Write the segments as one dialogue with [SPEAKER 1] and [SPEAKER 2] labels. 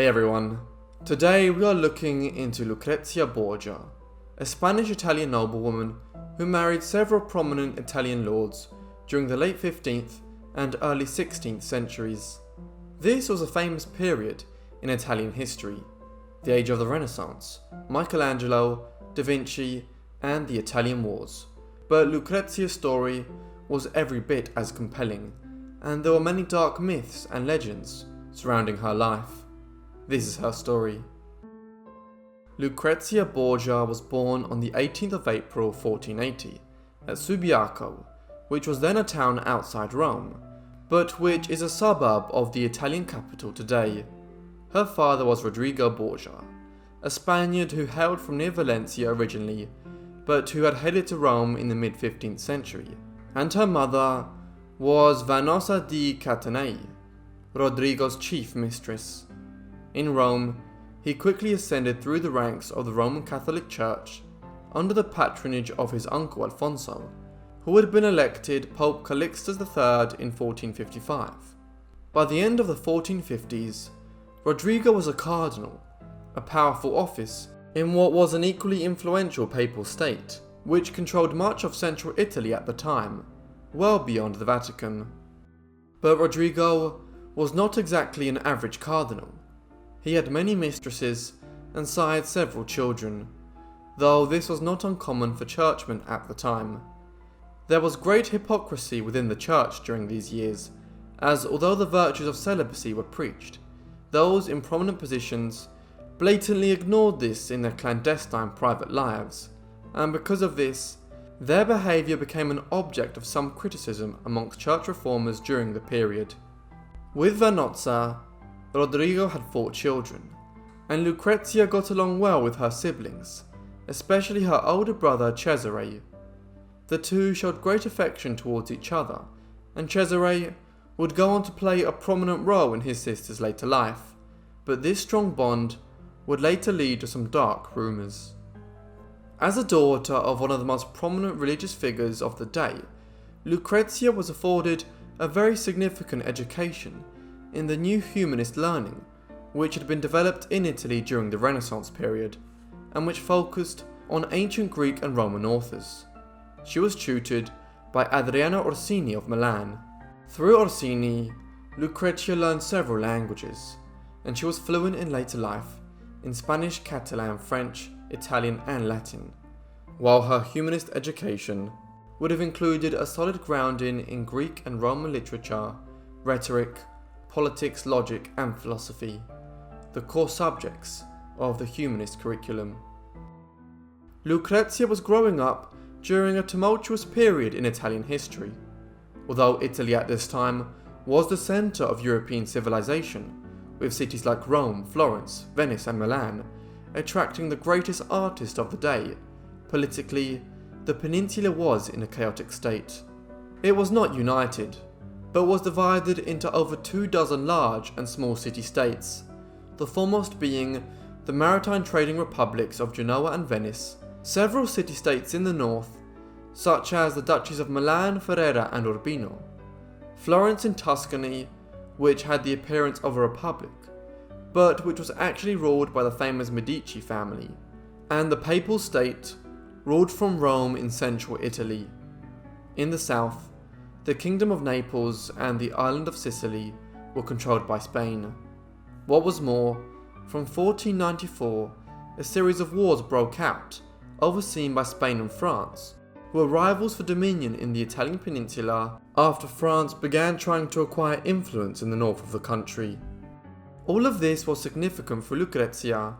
[SPEAKER 1] Hey everyone, today we are looking into Lucrezia Borgia, a Spanish-Italian noblewoman who married several prominent Italian lords during the late 15th and early 16th centuries. This was a famous period in Italian history, the age of the Renaissance, Michelangelo, Da Vinci, and the Italian Wars. But Lucrezia's story was every bit as compelling, and there were many dark myths and legends surrounding her life. This is her story. Lucrezia Borgia was born on the 18th of April 1480 at Subiaco, which was then a town outside Rome, but which is a suburb of the Italian capital today. Her father was Rodrigo Borgia, a Spaniard who hailed from near Valencia originally, but who had headed to Rome in the mid-15th century, and her mother was Vanosa di Catanei, Rodrigo's chief mistress. In Rome, he quickly ascended through the ranks of the Roman Catholic Church under the patronage of his uncle Alfonso, who had been elected Pope Calixtus III in 1455. By the end of the 1450s, Rodrigo was a cardinal, a powerful office in what was an equally influential papal state, which controlled much of central Italy at the time, well beyond the Vatican. But Rodrigo was not exactly an average cardinal. He had many mistresses and sired several children, though this was not uncommon for churchmen at the time. There was great hypocrisy within the church during these years, as although the virtues of celibacy were preached, those in prominent positions blatantly ignored this in their clandestine private lives, and because of this, their behaviour became an object of some criticism amongst church reformers during the period. With Vanosa, Rodrigo had 4 children, and Lucrezia got along well with her siblings, especially her older brother Cesare. The two showed great affection towards each other, and Cesare would go on to play a prominent role in his sister's later life, but this strong bond would later lead to some dark rumours. As a daughter of one of the most prominent religious figures of the day, Lucrezia was afforded a very significant education in the new humanist learning, which had been developed in Italy during the Renaissance period, and which focused on ancient Greek and Roman authors. She was tutored by Adriano Orsini of Milan. Through Orsini, Lucrezia learned several languages, and she was fluent in later life in Spanish, Catalan, French, Italian, and Latin, while her humanist education would have included a solid grounding in Greek and Roman literature, rhetoric, politics, logic, and philosophy, the core subjects of the humanist curriculum. Lucrezia was growing up during a tumultuous period in Italian history. Although Italy at this time was the centre of European civilization, with cities like Rome, Florence, Venice, and Milan attracting the greatest artists of the day, politically, the peninsula was in a chaotic state. It was not united, but was divided into over 24 large and small city-states, the foremost being the maritime trading republics of Genoa and Venice, several city-states in the north, such as the duchies of Milan, Ferrara, and Urbino, Florence in Tuscany, which had the appearance of a republic, but which was actually ruled by the famous Medici family, and the papal state, ruled from Rome in central Italy. In the south, the Kingdom of Naples and the island of Sicily were controlled by Spain. What was more, from 1494, a series of wars broke out, overseen by Spain and France, who were rivals for dominion in the Italian peninsula after France began trying to acquire influence in the north of the country. All of this was significant for Lucrezia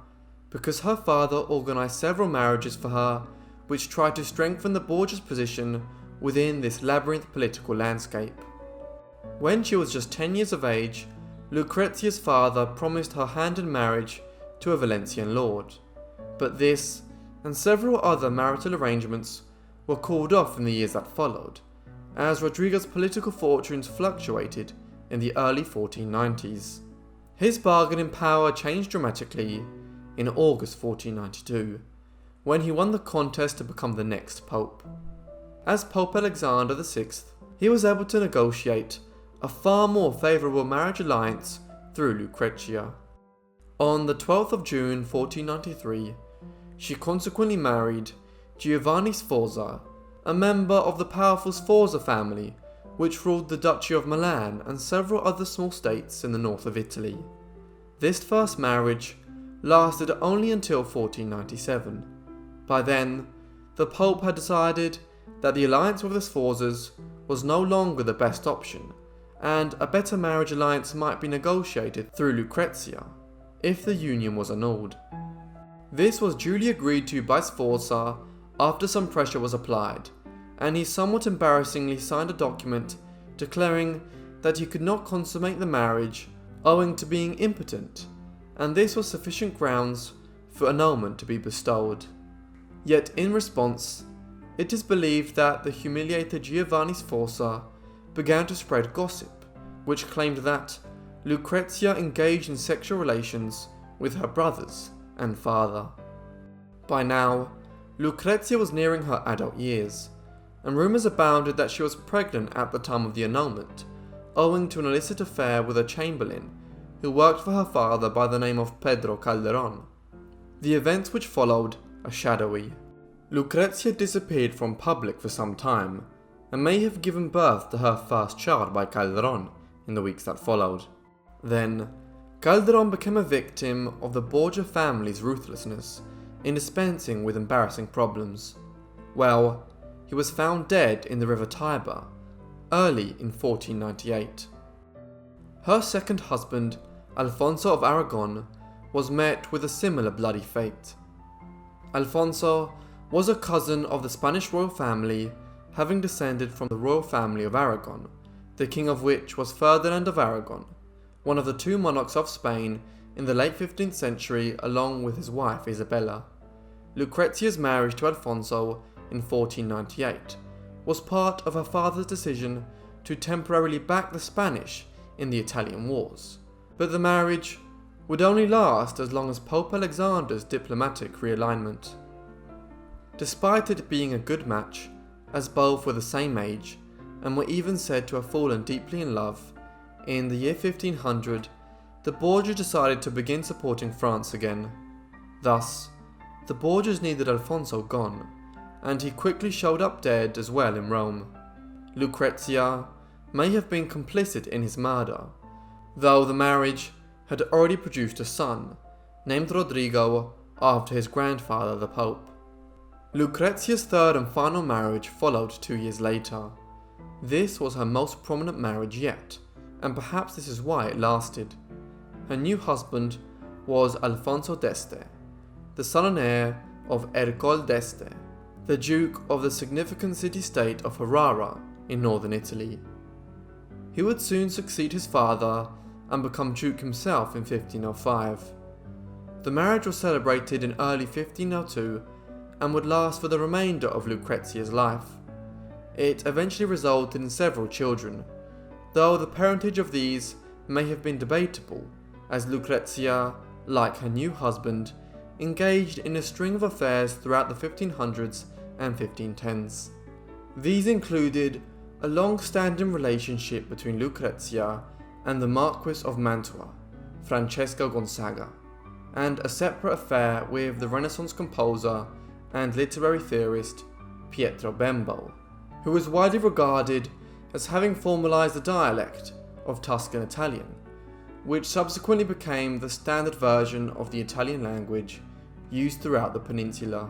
[SPEAKER 1] because her father organised several marriages for her which tried to strengthen the Borgia's position within this labyrinth political landscape. When she was just 10 years of age, Lucrezia's father promised her hand in marriage to a Valencian lord, but this and several other marital arrangements were called off in the years that followed, as Rodrigo's political fortunes fluctuated in the early 1490s. His bargaining power changed dramatically in August 1492, when he won the contest to become the next pope. As Pope Alexander VI, he was able to negotiate a far more favourable marriage alliance through Lucrezia. On the 12th of June 1493, she consequently married Giovanni Sforza, a member of the powerful Sforza family which ruled the Duchy of Milan and several other small states in the north of Italy. This first marriage lasted only until 1497. By then, the Pope had decided that the alliance with the Sforzas was no longer the best option, and a better marriage alliance might be negotiated through Lucrezia, if the union was annulled. This was duly agreed to by Sforza after some pressure was applied, and he somewhat embarrassingly signed a document declaring that he could not consummate the marriage owing to being impotent, and this was sufficient grounds for annulment to be bestowed. Yet in response, it is believed that the humiliated Giovanni Sforza began to spread gossip, which claimed that Lucrezia engaged in sexual relations with her brothers and father. By now, Lucrezia was nearing her adult years, and rumours abounded that she was pregnant at the time of the annulment, owing to an illicit affair with a chamberlain who worked for her father by the name of Pedro Calderon. The events which followed are shadowy. Lucrezia disappeared from public for some time, and may have given birth to her first child by Calderon in the weeks that followed. Then, Calderon became a victim of the Borgia family's ruthlessness in dispensing with embarrassing problems. Well, he was found dead in the river Tiber, early in 1498. Her second husband, Alfonso of Aragon, was met with a similar bloody fate. Alfonso was a cousin of the Spanish royal family, having descended from the royal family of Aragon, the king of which was Ferdinand of Aragon, one of the two monarchs of Spain in the late 15th century, along with his wife Isabella. Lucrezia's marriage to Alfonso in 1498 was part of her father's decision to temporarily back the Spanish in the Italian wars, but the marriage would only last as long as Pope Alexander's diplomatic realignment. Despite it being a good match, as both were the same age and were even said to have fallen deeply in love, in the year 1500, the Borgias decided to begin supporting France again. Thus, the Borgias needed Alfonso gone, and he quickly showed up dead as well in Rome. Lucrezia may have been complicit in his murder, though the marriage had already produced a son, named Rodrigo after his grandfather the Pope. Lucrezia's third and final marriage followed 2 years later. This was her most prominent marriage yet, and perhaps this is why it lasted. Her new husband was Alfonso d'Este, the son and heir of Ercole d'Este, the Duke of the significant city-state of Ferrara in northern Italy. He would soon succeed his father and become Duke himself in 1505. The marriage was celebrated in early 1502 and would last for the remainder of Lucrezia's life. It eventually resulted in several children, though the parentage of these may have been debatable, as Lucrezia, like her new husband, engaged in a string of affairs throughout the 1500s and 1510s. These included a long-standing relationship between Lucrezia and the Marquis of Mantua, Francesco Gonzaga, and a separate affair with the Renaissance composer and literary theorist Pietro Bembo, who was widely regarded as having formalized the dialect of Tuscan Italian, which subsequently became the standard version of the Italian language used throughout the peninsula.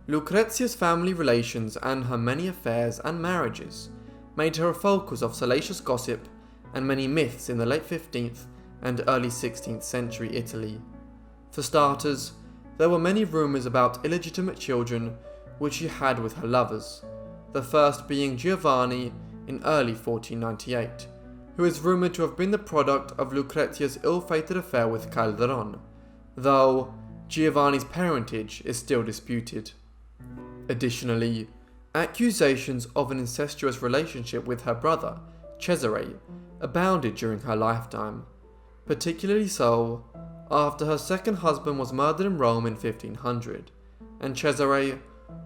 [SPEAKER 1] Lucrezia's family relations and her many affairs and marriages made her a focus of salacious gossip and many myths in the late 15th and early 16th century Italy. For starters, there were many rumours about illegitimate children which she had with her lovers, the first being Giovanni in early 1498, who is rumoured to have been the product of Lucrezia's ill-fated affair with Calderon, though Giovanni's parentage is still disputed. Additionally, accusations of an incestuous relationship with her brother, Cesare, abounded during her lifetime, particularly so after her second husband was murdered in Rome in 1500, and Cesare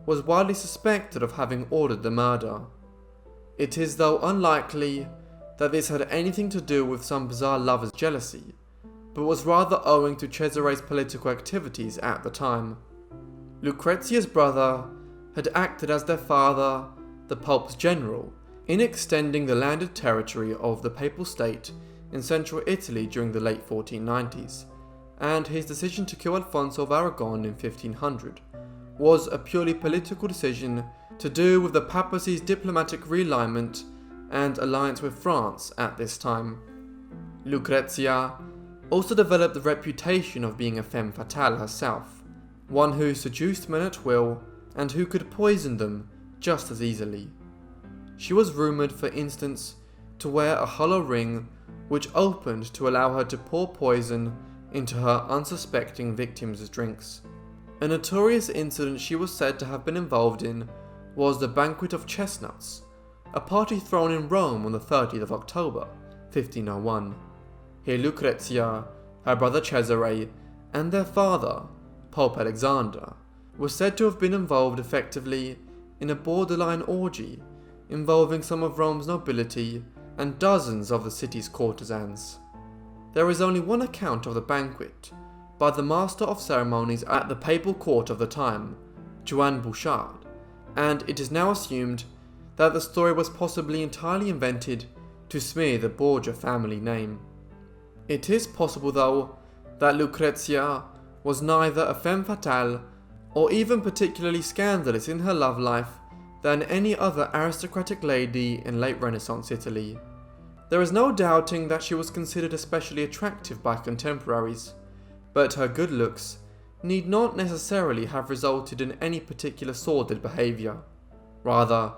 [SPEAKER 1] was widely suspected of having ordered the murder. It is though unlikely that this had anything to do with some bizarre lover's jealousy, but was rather owing to Cesare's political activities at the time. Lucrezia's brother had acted as their father, the Pope's general, in extending the landed territory of the Papal State in central Italy during the late 1490s, and his decision to kill Alfonso of Aragon in 1500 was a purely political decision to do with the papacy's diplomatic realignment and alliance with France at this time. Lucrezia also developed the reputation of being a femme fatale herself, one who seduced men at will and who could poison them just as easily. She was rumoured, for instance, to wear a hollow ring which opened to allow her to pour poison into her unsuspecting victims' drinks. A notorious incident she was said to have been involved in was the Banquet of Chestnuts, a party thrown in Rome on the 30th of October, 1501. Here Lucrezia, her brother Cesare, and their father, Pope Alexander, were said to have been involved effectively in a borderline orgy involving some of Rome's nobility and dozens of the city's courtesans. There is only one account of the banquet, by the master of ceremonies at the papal court of the time, Juan Bouchard, and it is now assumed that the story was possibly entirely invented to smear the Borgia family name. It is possible, though, that Lucrezia was neither a femme fatale or even particularly scandalous in her love life than any other aristocratic lady in late Renaissance Italy. There is no doubting that she was considered especially attractive by contemporaries, but her good looks need not necessarily have resulted in any particular sordid behaviour. Rather,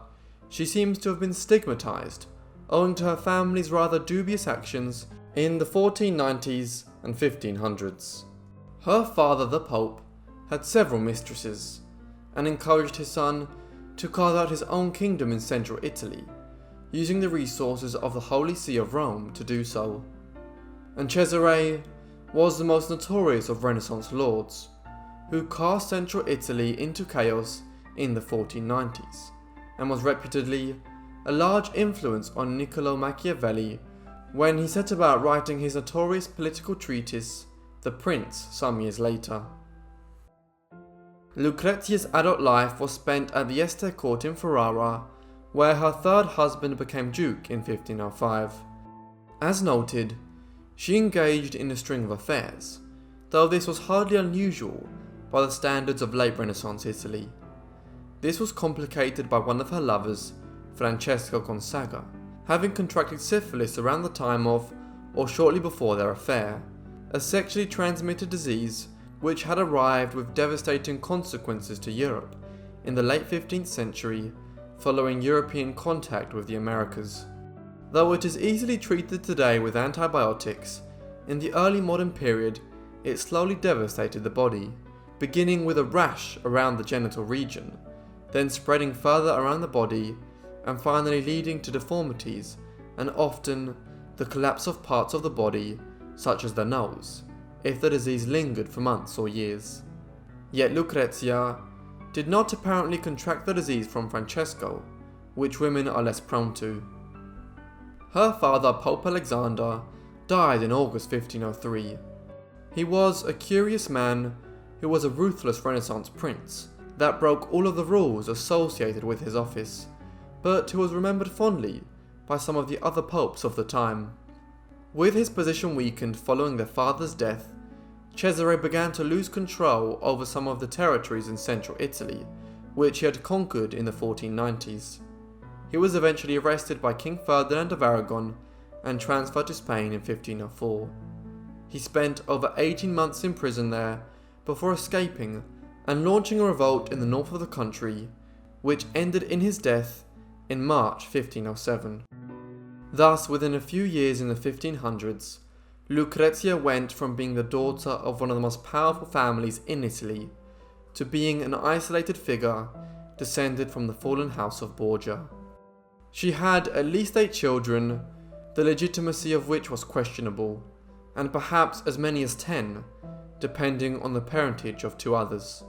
[SPEAKER 1] she seems to have been stigmatised owing to her family's rather dubious actions in the 1490s and 1500s. Her father, the Pope, had several mistresses, and encouraged his son to carve out his own kingdom in central Italy, using the resources of the Holy See of Rome to do so. And Cesare was the most notorious of Renaissance lords, who cast central Italy into chaos in the 1490s, and was reputedly a large influence on Niccolo Machiavelli when he set about writing his notorious political treatise, The Prince, some years later. Lucrezia's adult life was spent at the Este court in Ferrara, where her third husband became duke in 1505. As noted, she engaged in a string of affairs, though this was hardly unusual by the standards of late Renaissance Italy. This was complicated by one of her lovers, Francesco Gonzaga, having contracted syphilis around the time of, or shortly before their affair, a sexually transmitted disease which had arrived with devastating consequences to Europe in the late 15th century following European contact with the Americas. Though it is easily treated today with antibiotics, in the early modern period it slowly devastated the body, beginning with a rash around the genital region, then spreading further around the body, and finally leading to deformities and often the collapse of parts of the body, such as the nose, if the disease lingered for months or years. Yet Lucrezia did not apparently contract the disease from Francesco, which women are less prone to. Her father, Pope Alexander, died in August 1503. He was a curious man who was a ruthless Renaissance prince that broke all of the rules associated with his office, but who was remembered fondly by some of the other popes of the time. With his position weakened following their father's death, Cesare began to lose control over some of the territories in central Italy, which he had conquered in the 1490s. He was eventually arrested by King Ferdinand of Aragon and transferred to Spain in 1504. He spent over 18 months in prison there before escaping and launching a revolt in the north of the country, which ended in his death in March 1507. Thus, within a few years in the 1500s, Lucrezia went from being the daughter of one of the most powerful families in Italy to being an isolated figure descended from the fallen house of Borgia. She had at least 8 children, the legitimacy of which was questionable, and perhaps as many as 10, depending on the parentage of 2 others.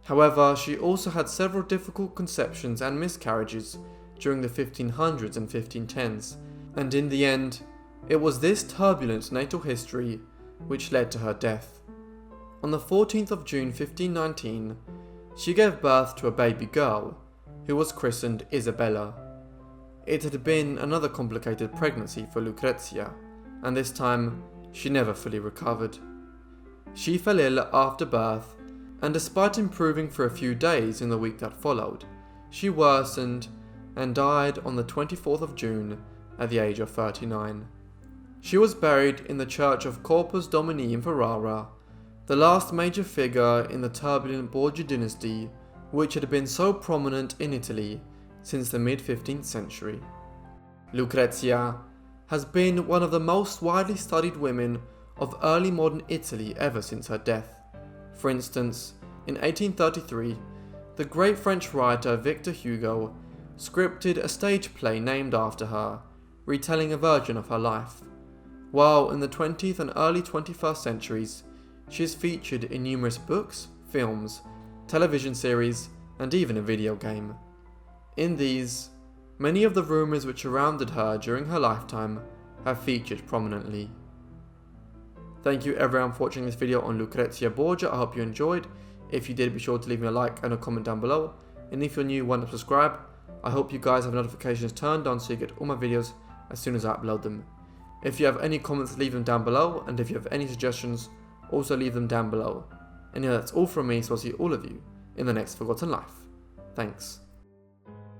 [SPEAKER 1] However, she also had several difficult conceptions and miscarriages during the 1500s and 1510s, and in the end, it was this turbulent natal history which led to her death. On the 14th of June 1519, she gave birth to a baby girl, who was christened Isabella. It had been another complicated pregnancy for Lucrezia, and this time she never fully recovered. She fell ill after birth, and despite improving for a few days in the week that followed, she worsened and died on the 24th of June at the age of 39. She was buried in the church of Corpus Domini in Ferrara, the last major figure in the turbulent Borgia dynasty, which had been so prominent in Italy since the mid-15th century. Lucrezia has been one of the most widely studied women of early modern Italy ever since her death. For instance, in 1833, the great French writer Victor Hugo scripted a stage play named after her, retelling a version of her life, while in the 20th and early 21st centuries, she is featured in numerous books, films, television series, and even a video game. In these, many of the rumours which surrounded her during her lifetime have featured prominently. Thank you everyone for watching this video on Lucrezia Borgia. I hope you enjoyed. If you did, be sure to leave me a like and a comment down below. And if you're new, why not subscribe? I hope you guys have notifications turned on so you get all my videos as soon as I upload them. If you have any comments, leave them down below, and if you have any suggestions, also leave them down below. And yeah, that's all from me, so I'll see all of you in the next Forgotten Life. Thanks.